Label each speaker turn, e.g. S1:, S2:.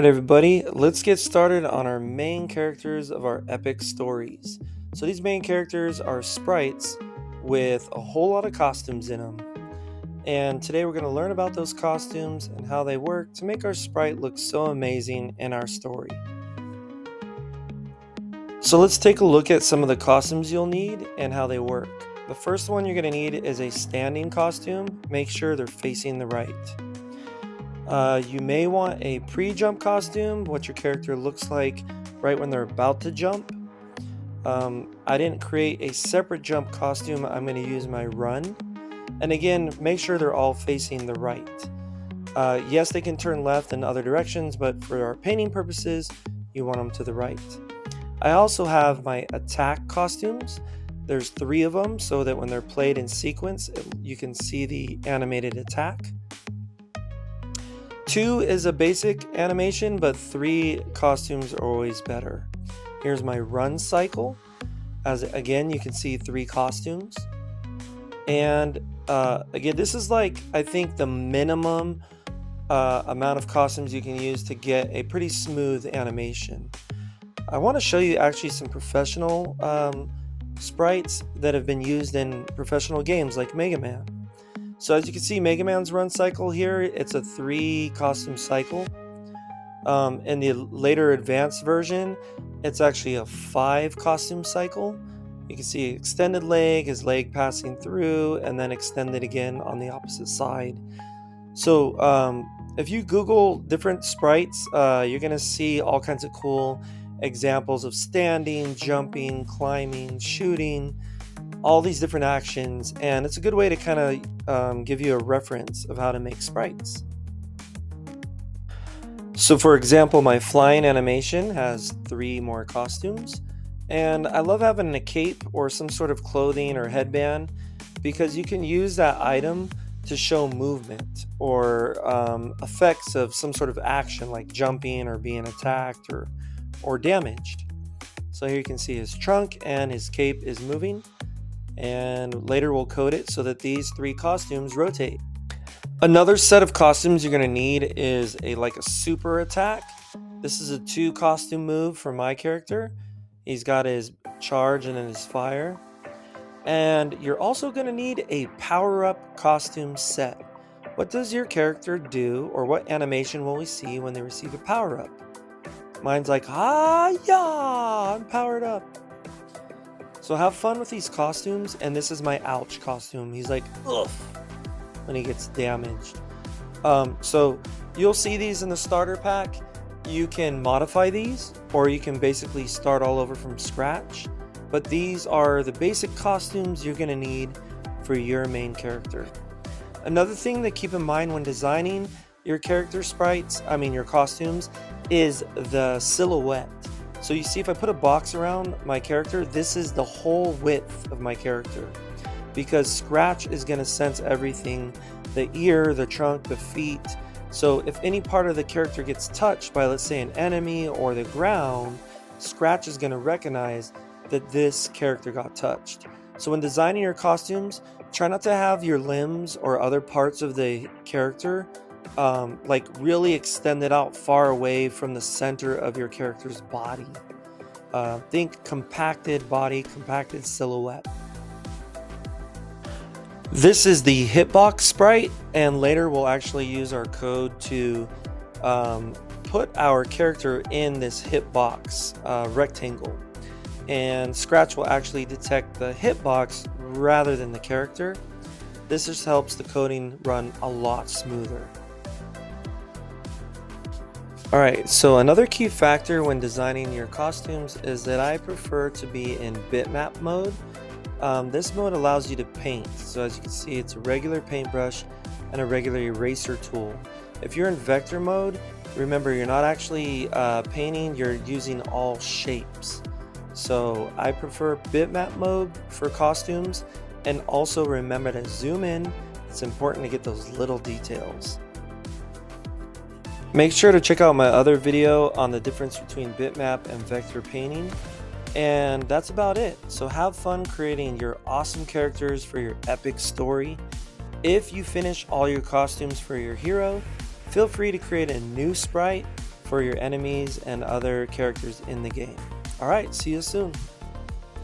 S1: Alright everybody, let's get started on our main characters of our epic stories. So these main characters are sprites with a whole lot of costumes in them. And today we're going to learn about those costumes and how they work to make our sprite look so amazing in our story. So let's take a look at some of the costumes you'll need and how they work. The first one you're going to need is a standing costume. Make sure they're facing the right. You may want a pre-jump costume, what your character looks like right when they're about to jump. I didn't create a separate jump costume. I'm going to use my run. And again, make sure they're all facing the right. Yes, they can turn left in other directions, but for our painting purposes, you want them to the right. I also have my attack costumes. There's 3 of them so that when they're played in sequence, you can see the animated attack. 2 is a basic animation, but 3 costumes are always better. Here's my run cycle. As again, you can see 3 costumes. And again, this is like, I think, the minimum amount of costumes you can use to get a pretty smooth animation. I want to show you actually some professional sprites that have been used in professional games like Mega Man. So as you can see, Mega Man's run cycle here, it's a 3 costume cycle. In the later advanced version, it's actually a 5 costume cycle. You can see extended leg, his leg passing through, and then extended again on the opposite side. So if you Google different sprites, you're going to see all kinds of cool examples of standing, jumping, climbing, shooting, all these different actions, and it's a good way to kind of give you a reference of how to make sprites. So for example, my flying animation has 3 more costumes, and I love having a cape or some sort of clothing or headband because you can use that item to show movement or effects of some sort of action like jumping or being attacked or damaged. So here you can see his trunk and his cape is moving. And later we'll code it so that these 3 costumes rotate. Another set of costumes you're going to need is like a super attack. This is a 2 costume move for my character. He's got his charge and then his fire. And you're also going to need a power-up costume set. What does your character do, or what animation will we see when they receive a power-up? Mine's like, yeah, I'm powered up. So have fun with these costumes, and this is my ouch costume. He's like, ugh, when he gets damaged. So you'll see these in the starter pack. You can modify these, or you can basically start all over from scratch. But these are the basic costumes you're going to need for your main character. Another thing to keep in mind when designing your character sprites, your costumes, is the silhouette. So you see, if I put a box around my character, this is the whole width of my character, because Scratch is going to sense everything, the ear, the trunk, the feet. So if any part of the character gets touched by, let's say, an enemy or the ground, Scratch is going to recognize that this character got touched. So when designing your costumes, try not to have your limbs or other parts of the character like really extended out far away from the center of your character's body. Think compacted body, compacted silhouette. This is the hitbox sprite, and later we'll actually use our code to put our character in this hitbox rectangle. And Scratch will actually detect the hitbox rather than the character. This just helps the coding run a lot smoother. Alright, so another key factor when designing your costumes is that I prefer to be in bitmap mode. This mode allows you to paint. So as you can see, it's a regular paintbrush and a regular eraser tool. If you're in vector mode, remember you're not actually painting, you're using all shapes. So I prefer bitmap mode for costumes, and also remember to zoom in. It's important to get those little details. Make sure to check out my other video on the difference between bitmap and vector painting. And that's about it. So have fun creating your awesome characters for your epic story. If you finish all your costumes for your hero, feel free to create a new sprite for your enemies and other characters in the game. Alright, see you soon.